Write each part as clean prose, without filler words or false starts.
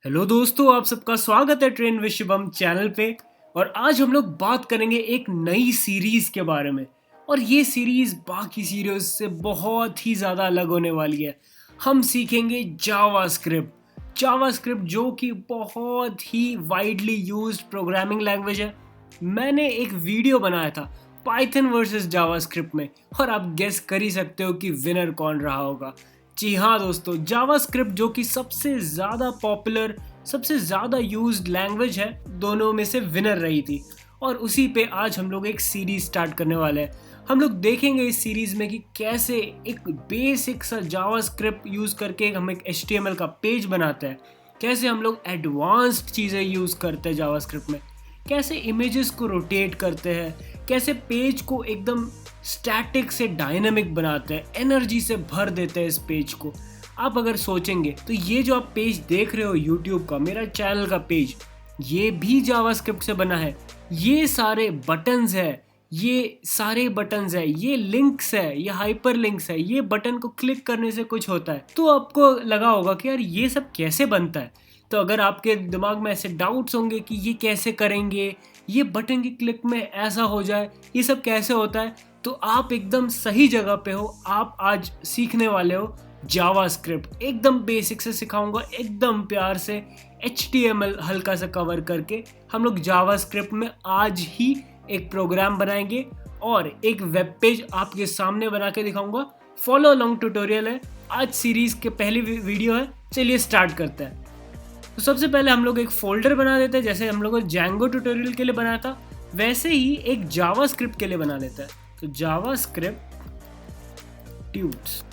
Hello दोस्तों, आप सबका स्वागत है ट्रेन विद शुभम चैनल पे। और आज हम लोग बात करेंगे एक नई सीरीज के बारे में। और ये सीरीज बाकी सीरीज से बहुत ही ज़्यादा अलग होने वाली है। हम सीखेंगे जावास्क्रिप्ट जो कि बहुत ही वाइडली यूज्ड प्रोग्रामिंग लैंग्वेज है। मैंने एक वीडियो बनाया था पाइथन वर्सेस जावास्क्रिप्ट में, और आप गेस कर ही सकते हो कि विनर कौन रहा होगा। जी हाँ दोस्तों, जावास्क्रिप्ट जो कि सबसे ज़्यादा पॉपुलर, सबसे ज़्यादा यूज्ड लैंग्वेज है, दोनों में से विनर रही थी। और उसी पे आज हम लोग एक सीरीज स्टार्ट करने वाले हैं। हम लोग देखेंगे इस सीरीज में कि कैसे एक बेसिक सा जावास्क्रिप्ट यूज़ करके हम एक HTML का पेज बनाते हैं, कैसे हम लोग एडवांस्ड चीज़ें यूज़ करते हैं जावास्क्रिप्ट में, कैसे इमेजेस को रोटेट करते हैं, कैसे पेज को एकदम स्टैटिक से डायनामिक बनाते हैं, एनर्जी से भर देते हैं इस पेज को। आप अगर सोचेंगे तो ये जो आप पेज देख रहे हो यूट्यूब का, मेरा चैनल का पेज, ये भी जावास्क्रिप्ट से बना है। ये सारे बटन्स है, ये लिंक्स है, ये हाइपर लिंक्स है, ये बटन को क्लिक करने से कुछ होता है। तो आपको लगा होगा कि यार ये सब कैसे बनता है। तो अगर आपके दिमाग में ऐसे डाउट्स होंगे कि ये कैसे करेंगे, ये बटन की क्लिक में ऐसा हो जाए, ये सब कैसे होता है, तो आप एकदम सही जगह पे हो। आप आज सीखने वाले हो जावास्क्रिप्ट। एकदम बेसिक से सिखाऊंगा, एकदम प्यार से, HTML हल्का सा कवर करके हम लोग जावास्क्रिप्ट में आज ही एक प्रोग्राम बनाएंगे और एक वेब पेज आपके सामने बना के दिखाऊंगा। फॉलो अलोंग ट्यूटोरियल है, आज सीरीज के पहली वीडियो है। चलिए स्टार्ट करते हैं। तो सबसे पहले हम लोग एक फोल्डर बना देते हैं, जैसे हम लोगों ने जैंगो ट्यूटोरियल के लिए बनाया था वैसे ही एक जावास्क्रिप्ट के लिए बना लेते हैं। तो जावास्क्रिप्ट ट्यूट्स।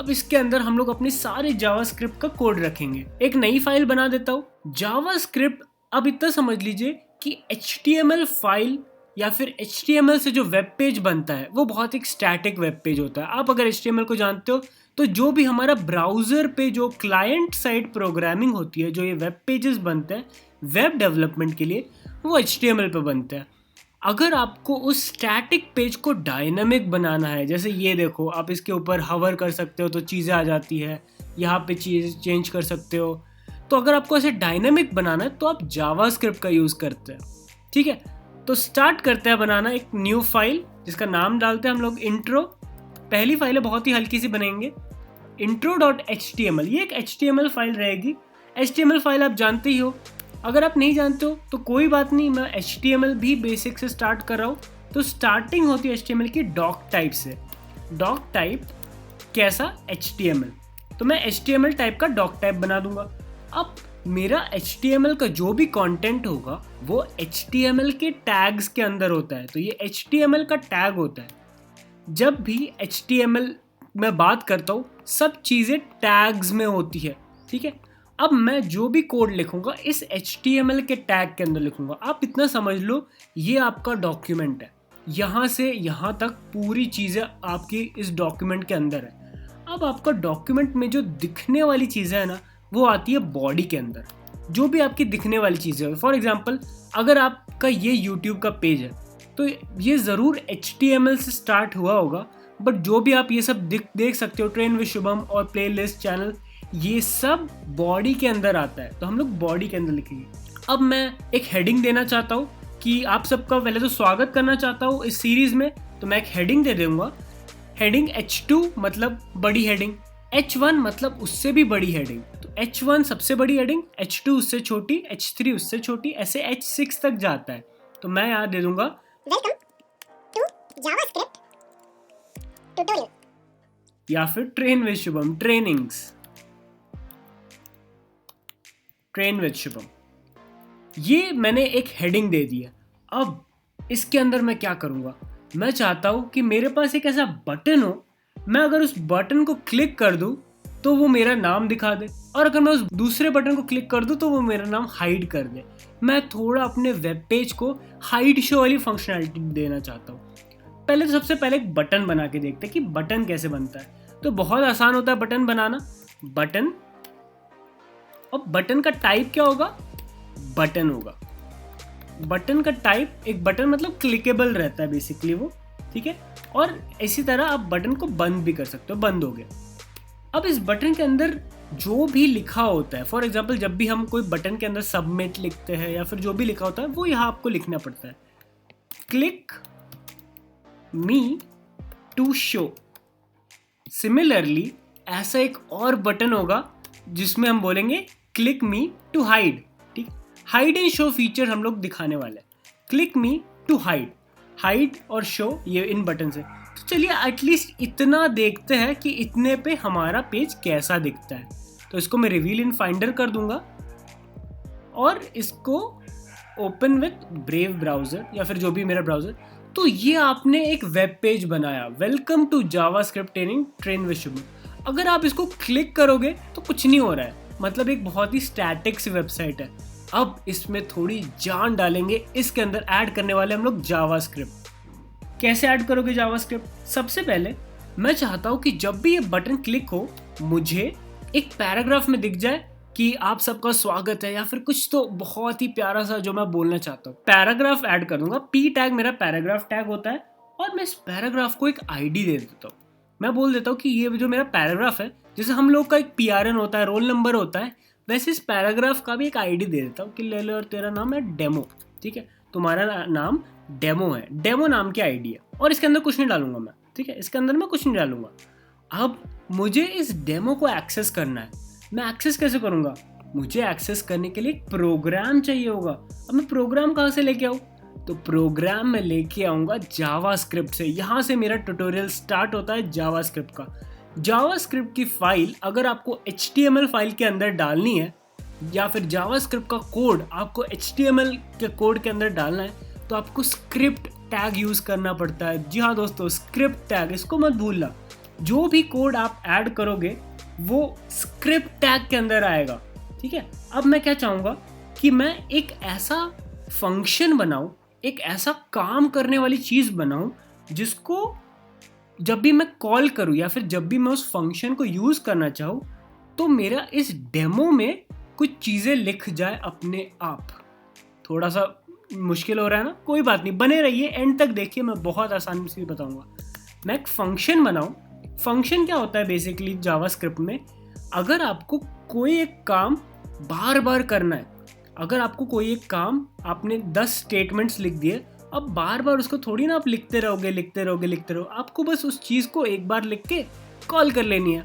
अब इसके अंदर हम लोग अपने सारे जावास्क्रिप्ट का कोड रखेंगे। एक नई फाइल बना देता हूँ जावास्क्रिप्ट। अब इतना समझ लीजिए कि HTML फाइल या फिर HTML से जो वेब पेज बनता है वो बहुत एक स्टैटिक वेब पेज होता है। आप अगर HTML को जानते हो तो जो भी हमारा ब्राउज़र पे जो क्लाइंट साइड प्रोग्रामिंग होती है, जो ये वेब पेजेस बनते हैं वेब डेवलपमेंट के लिए, वो HTML पे बनते हैं। अगर आपको उस स्टैटिक पेज को डायनामिक बनाना है, जैसे ये देखो, आप इसके ऊपर हवर कर सकते हो तो चीज़ें आ जाती है, यहाँ पे चीज़ चेंज कर सकते हो। तो अगर आपको ऐसे डायनामिक बनाना है तो आप जावास्क्रिप्ट का यूज़ करते हैं। ठीक है, तो स्टार्ट करते हैं बनाना एक न्यू फाइल, जिसका नाम डालते हैं हम लोग इंट्रो। पहली फाइल है, बहुत ही हल्की सी बनेंगे, intro.html। ये एक HTML फाइल रहेगी। HTML फाइल आप जानते ही हो। अगर आप नहीं जानते हो तो कोई बात नहीं, मैं HTML भी बेसिक से स्टार्ट कर रहा हूँ। तो स्टार्टिंग होती है HTML की डॉक टाइप से। डॉक टाइप कैसा? HTML। तो मैं HTML टाइप का डॉक टाइप बना दूंगा। अब मेरा HTML का जो भी कंटेंट होगा वो HTML के टैग्स के अंदर होता है। तो ये HTML का टैग होता है। जब भी HTML मैं बात करता हूँ, सब चीज़ें टैग्स में होती है। ठीक है, अब मैं जो भी कोड लिखूंगा इस HTML के टैग के अंदर लिखूंगा। आप इतना समझ लो, ये आपका डॉक्यूमेंट है, यहाँ से यहाँ तक पूरी चीज़ें आपकी इस डॉक्यूमेंट के अंदर है। अब आपका डॉक्यूमेंट में जो दिखने वाली चीज़ें है ना, वो आती है बॉडी के अंदर। जो भी आपकी दिखने वाली चीज़ें, फॉर एग्जाम्पल अगर आपका ये यूट्यूब का पेज है तो ये ज़रूर HTML से स्टार्ट हुआ होगा, बट जो भी आप ये सब देख सकते हो, ट्रेन विद शुभम और प्लेलिस्ट चैनल, ये सब बॉडी के अंदर आता है। तो हम लोग बॉडी के अंदर लिखेंगे। अब मैं एक हेडिंग देना चाहता हूँ कि आप सबका पहले तो स्वागत करना चाहता हूँ इस सीरीज में, तो मैं एक हेडिंग दे दूंगा। हेडिंग H2 मतलब बड़ी हेडिंग, H1 मतलब उससे भी बड़ी हेडिंग। तो H1 सबसे बड़ी हेडिंग, H2 उससे छोटी, H3 उससे छोटी, ऐसे H6 तक जाता है। तो मैं यहाँ दे दूंगा वेलकम टू जावास्क्रिप्ट ट्यूटोरियल, या फिर train with Shubham trainings, train with Shubham. ये मैंने एक हेडिंग दे दी है। अब इसके अंदर मैं क्या करूंगा, मैं चाहता हूं कि मेरे पास एक ऐसा बटन हो, मैं अगर उस बटन को क्लिक कर दूं तो वो मेरा नाम दिखा दे, और अगर मैं उस दूसरे बटन को क्लिक कर दूं तो वो मेरा नाम हाइड कर दे। मैं थोड़ा अपने वेब पेज को हाइड शो वाली फंक्शनैलिटी देना चाहता हूँ। पहले तो सबसे पहले एक बटन बना के देखते हैं कि बटन कैसे बनता है। तो बहुत आसान होता है बटन बनाना। बटन, अब बटन का टाइप क्या होगा? बटन होगा। बटन का टाइप, एक बटन मतलब क्लिकेबल रहता है बेसिकली वो। ठीक है, और इसी तरह आप बटन को बंद भी कर सकते हो। बंद हो गया। अब इस बटन के अंदर जो भी लिखा होता है, फॉर एग्जाम्पल जब भी हम कोई बटन के अंदर सबमिट लिखते हैं या फिर जो भी लिखा होता है वो यहाँ आपको लिखना पड़ता है, click me to show. Similarly ऐसा एक और बटन होगा जिसमें हम बोलेंगे क्लिक मी टू हाइड। ठीक, हाइड एंड शो फीचर हम लोग दिखाने वाले हैं। Click me to hide, hide और शो ये इन बटन से। तो चलिए एटलीस्ट इतना देखते हैं कि इतने पे हमारा पेज कैसा दिखता है। तो इसको मैं रिवील इन फाइंडर कर दूंगा और इसको ओपन विथ ब्रेव ब्राउजर या फिर जो भी मेरा ब्राउजर। तो ये आपने एक वेब पेज बनाया, welcome to JavaScript train with Shubham. अगर आप इसको क्लिक करोगे तो कुछ नहीं हो रहा है, मतलब एक बहुत ही स्टैटिक सी वेबसाइट है। अब इसमें थोड़ी जान डालेंगे, इसके अंदर ऐड करने वाले हम लोग जावास्क्रिप्ट। कैसे ऐड करोगे जावास्क्रिप्ट? सबसे पहले मैं चाहता हूँ कि जब भी ये बटन क्लिक हो मुझे एक पैराग्राफ में दिख जाए कि आप सबका स्वागत है या फिर कुछ तो बहुत ही प्यारा सा जो मैं बोलना चाहता हूँ। पैराग्राफ ऐड कर दूंगा, पी टैग मेरा पैराग्राफ टैग होता है और मैं इस पैराग्राफ को एक आईडी दे देता हूँ। मैं बोल देता हूँ कि ये जो मेरा पैराग्राफ है, जैसे हम लोग का एक PRN होता है, रोल नंबर होता है, वैसे इस पैराग्राफ का भी एक आईडी दे देता हूँ कि ले लो और तेरा नाम है डेमो। ठीक है, तुम्हारा नाम डेमो है, डेमो नाम की आईडी है और इसके अंदर कुछ नहीं डालूंगा मैं। ठीक है, इसके अंदर मैं कुछ नहीं डालूंगा। अब मुझे इस डेमो को एक्सेस करना है। मैं एक्सेस कैसे करूंगा? मुझे एक्सेस करने के लिए एक प्रोग्राम चाहिए होगा। अब मैं प्रोग्राम कहाँ से लेके आऊँ? तो प्रोग्राम में लेके आऊँगा जावास्क्रिप्ट से। यहाँ से मेरा ट्यूटोरियल स्टार्ट होता है जावास्क्रिप्ट का। जावास्क्रिप्ट की फाइल अगर आपको HTML फाइल के अंदर डालनी है या फिर जावास्क्रिप्ट का कोड आपको HTML के कोड के अंदर डालना है तो आपको स्क्रिप्ट टैग यूज़ करना पड़ता है। जी हाँ दोस्तों, स्क्रिप्ट टैग, इसको मत भूलना। जो भी कोड आप ऐड करोगे वो स्क्रिप्ट टैग के अंदर आएगा। ठीक है, अब मैं क्या चाहूँगा कि मैं एक ऐसा फंक्शन बनाऊँ, एक ऐसा काम करने वाली चीज़ बनाऊँ जिसको जब भी मैं कॉल करूँ या फिर जब भी मैं उस फंक्शन को यूज़ करना चाहूँ तो मेरा इस डेमो में कुछ चीज़ें लिख जाए अपने आप। थोड़ा सा मुश्किल हो रहा है ना, कोई बात नहीं, बने रहिए, एंड तक देखिए, मैं बहुत आसानी से बताऊँगा। मैं एक फंक्शन बनाऊँ। फंक्शन क्या होता है बेसिकली जावास्क्रिप्ट में? अगर आपको कोई एक काम बार बार करना है, अगर आपको कोई एक काम आपने 10 स्टेटमेंट्स लिख दिए, अब बार बार उसको थोड़ी ना आप लिखते रहोगे। आपको बस उस चीज़ को एक बार लिख के कॉल कर लेनी है।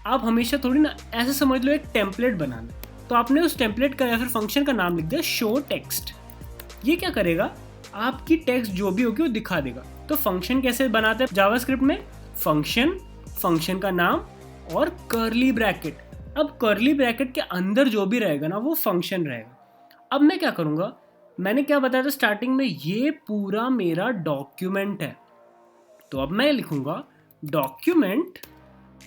आप हमेशा थोड़ी ना, ऐसे समझ लो एक टेम्पलेट बनाना। तो आपने उस टेम्पलेट का या फिर फंक्शन का नाम लिख दिया शो टेक्स्ट। ये क्या करेगा? आपकी टेक्स्ट जो भी होगी वो दिखा देगा। तो फंक्शन कैसे बनाते हैं जावास्क्रिप्ट में? फंक्शन का नाम और कर्ली ब्रैकेट। अब कर्ली ब्रैकेट के अंदर जो भी रहेगा ना वो फंक्शन रहेगा। अब मैं क्या करूँगा, मैंने क्या बताया था स्टार्टिंग में, ये पूरा मेरा डॉक्यूमेंट है। तो अब मैं लिखूँगा डॉक्यूमेंट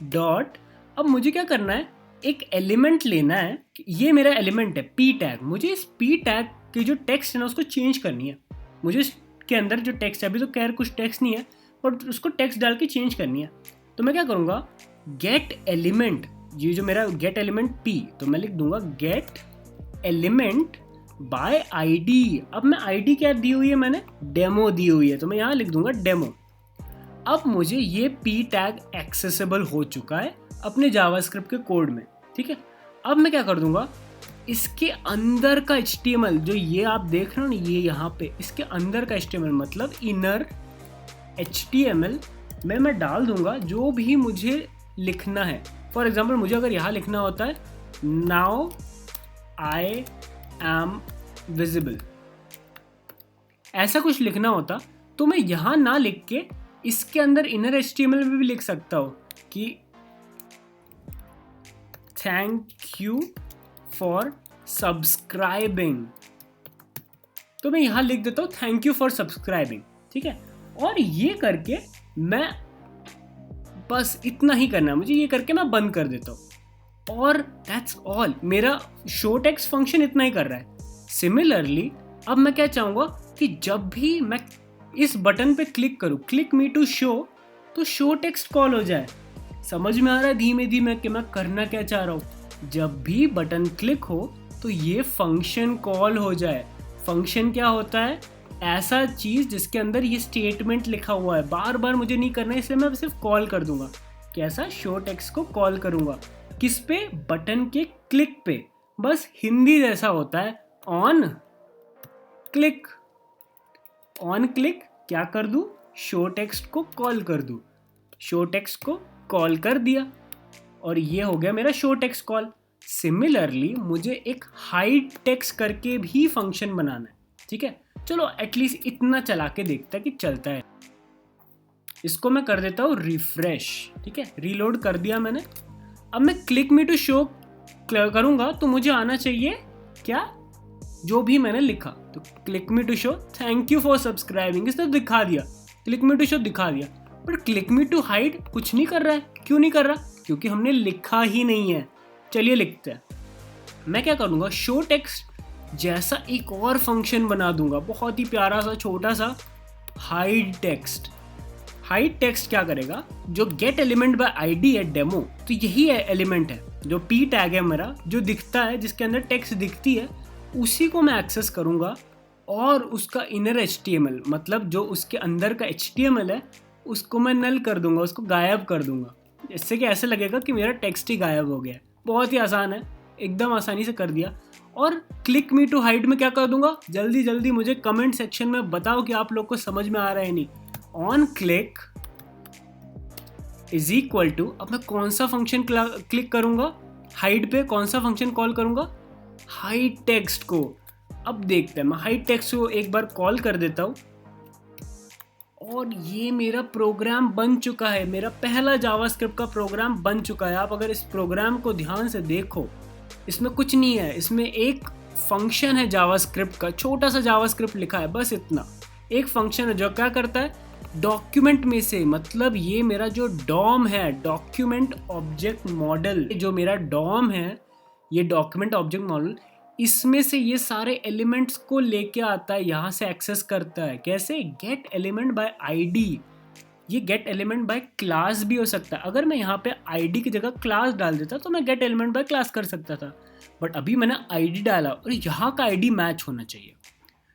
डॉट, अब मुझे क्या करना है, एक एलिमेंट लेना है। ये मेरा एलिमेंट है पी टैग। मुझे इस पी टैग की जो टेक्स्ट है ना उसको चेंज करनी है। मुझे इसके अंदर जो टेक्स्ट है, अभी तो खैर कुछ टेक्स्ट नहीं है, और उसको टेक्स्ट डाल के चेंज करनी है। तो मैं क्या करूँगा, गेट एलिमेंट, ये जो मेरा गेट एलिमेंट पी, तो मैं लिख दूंगा गेट एलिमेंट बाय आईडी। अब मैं आईडी क्या दी हुई है, मैंने डेमो दी हुई है, तो मैं यहाँ लिख दूंगा डेमो। अब मुझे ये पी टैग एक्सेसिबल हो चुका है अपने जावास्क्रिप्ट के कोड में। ठीक है, अब मैं क्या कर दूंगा, इसके अंदर का HTML जो ये आप देख रहे हो ना, ये यहाँ पे इसके अंदर का HTML मतलब इनर HTML में मैं डाल दूंगा जो भी मुझे लिखना है। फॉर एग्जाम्पल मुझे अगर यहाँ लिखना होता है नाउ आई एम विजिबल, ऐसा कुछ लिखना होता तो मैं यहाँ ना लिख के इसके अंदर इनर HTML में भी लिख सकता हूँ कि थैंक यू फॉर सब्सक्राइबिंग। तो मैं यहाँ लिख देता हूँ थैंक यू फॉर सब्सक्राइबिंग। ठीक है, और ये करके मैं बस इतना ही करना है मुझे, ये करके मैं बंद कर देता हूँ और दैट्स ऑल। मेरा शो टेक्स्ट फंक्शन इतना ही कर रहा है। सिमिलरली अब मैं क्या चाहूँगा कि जब भी मैं इस बटन पे क्लिक करूँ, क्लिक मी टू शो, तो शो टेक्स्ट कॉल हो जाए। समझ में आ रहा है धीमे धीमे कि मैं करना क्या चाह रहा हूँ? जब भी बटन क्लिक हो तो ये फंक्शन कॉल हो जाए। फंक्शन क्या होता है? ऐसा चीज़ जिसके अंदर ये स्टेटमेंट लिखा हुआ है। बार बार मुझे नहीं करना है, इसलिए मैं सिर्फ कॉल कर दूंगा। कैसा? शो टेक्स्ट को कॉल करूंगा। किस पे? बटन के क्लिक पे। बस हिंदी जैसा होता है, ऑन क्लिक। ऑन क्लिक क्या कर दूं? शो टेक्स्ट को कॉल कर दूं। शो टेक्स्ट को कॉल कर दिया और ये हो गया मेरा शो टेक्स्ट कॉल। सिमिलरली मुझे एक हाइड टेक्स्ट करके भी फंक्शन बनाना है, ठीक है। चलो एटलीस्ट इतना चला के देखता है कि चलता है। इसको मैं कर देता हूँ रिफ्रेश, ठीक है। रीलोड कर दिया मैंने। अब मैं क्लिक मी टू शो करूंगा तो मुझे आना चाहिए क्या? जो भी मैंने लिखा। तो click me to show thank you for subscribing, इसने दिखा दिया। क्लिक मी टू शो दिखा दिया, पर क्लिक मी टू हाइड कुछ नहीं कर रहा है। क्यों नहीं कर रहा? क्योंकि हमने लिखा ही नहीं है। चलिए लिखते हैं। मैं क्या करूँगा, शो टेक्स्ट जैसा एक और फंक्शन बना दूंगा, बहुत ही प्यारा सा छोटा सा, हाइड टेक्स्ट। हाइड टेक्स्ट क्या करेगा, जो गेट एलिमेंट बाय आईडी है डेमो, तो यही है एलिमेंट है जो पी टैग है मेरा, जो दिखता है, जिसके अंदर टेक्स्ट दिखती है, उसी को मैं एक्सेस करूँगा और उसका इनर HTML, मतलब जो उसके अंदर का HTML है, उसको मैं नल कर दूंगा, उसको गायब कर दूंगा। इससे कि ऐसे लगेगा कि मेरा टेक्स्ट ही गायब हो गया। बहुत ही आसान है, एकदम आसानी से कर दिया। और क्लिक मी टू हाइड में क्या कर दूंगा, जल्दी जल्दी मुझे कमेंट सेक्शन में बताओ कि आप लोग को समझ में आ रहा है नहीं। On click is equal to, अब मैं कौन सा फंक्शन क्लिक करूंगा हाइड पे, कौन सा फंक्शन कॉल करूंगा, हाइड टेक्स्ट को। अब देखते हैं, मैं हाइड टेक्स्ट को एक बार कॉल कर देता हूं और ये मेरा प्रोग्राम बन चुका है। मेरा पहला जावास्क्रिप्ट का प्रोग्राम बन चुका है। आप अगर इस प्रोग्राम को ध्यान से देखो, इसमें कुछ नहीं है, इसमें एक फंक्शन है जावास्क्रिप्ट का, छोटा सा जावास्क्रिप्ट लिखा है, बस इतना। एक फंक्शन है जो क्या करता है, डॉक्यूमेंट में से, मतलब ये मेरा जो डॉम है, डॉक्यूमेंट ऑब्जेक्ट मॉडल, जो मेरा डॉम है, ये डॉक्यूमेंट ऑब्जेक्ट मॉडल, इसमें से ये सारे एलिमेंट्स को लेके आता है, यहाँ से एक्सेस करता है। कैसे? Gate element by ID. ये गेट एलिमेंट बाय क्लास भी हो सकता है। अगर मैं यहाँ पे आईडी की जगह क्लास डाल देता तो मैं गेट एलिमेंट बाय क्लास कर सकता था, बट अभी मैंने आईडी डाला और यहाँ का आईडी मैच होना चाहिए,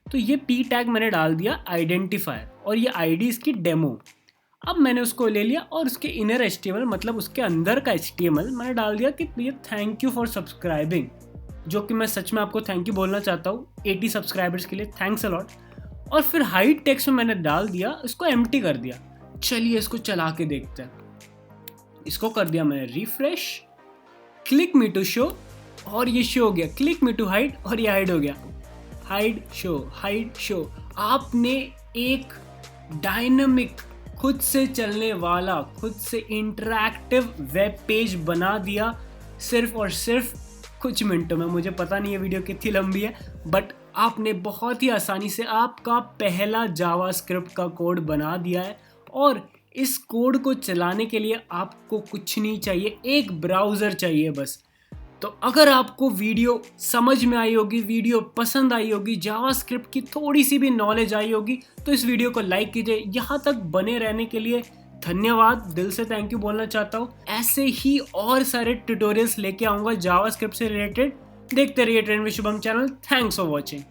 तो ये पी टैग मैंने डाल दिया आइडेंटिफायर, और ये आईडी इसकी डेमो। अब मैंने उसको ले लिया और उसके इनर HTML, मतलब उसके अंदर का HTML मैंने डाल दिया कि ये थैंक यू फॉर सब्सक्राइबिंग, जो कि मैं सच में आपको थैंक यू बोलना चाहता हूँ 80 सब्सक्राइबर्स के लिए, थैंक्स अ लॉट। और फिर हाइड टेक्स्ट में मैंने डाल दिया, इसको एम्प्टी कर दिया। चलिए इसको चला के देखते हैं। इसको कर दिया मैंने refresh, click me to show, और ये शो हो गया। क्लिक मी टू हाइड, और ये हाइड हो गया। Hide show, hide show. आपने एक डायनामिक, खुद से चलने वाला, खुद से इंटरैक्टिव वेब पेज बना दिया सिर्फ और सिर्फ कुछ मिनटों में। मुझे पता नहीं है वीडियो कितनी लंबी है, बट आपने बहुत ही आसानी से आपका पहला जावास्क्रिप्ट का कोड बना दिया है। और इस कोड को चलाने के लिए आपको कुछ नहीं चाहिए, एक ब्राउज़र चाहिए बस। तो अगर आपको वीडियो समझ में आई होगी, वीडियो पसंद आई होगी, जावास्क्रिप्ट की थोड़ी सी भी नॉलेज आई होगी, तो इस वीडियो को लाइक कीजिए। यहाँ तक बने रहने के लिए धन्यवाद, दिल से थैंक यू बोलना चाहता हूँ। ऐसे ही और सारे ट्यूटोरियल्स लेके आऊँगा जावास्क्रिप्ट से रिलेटेड। देखते रहिए trend with Shubham channel. Thanks for watching.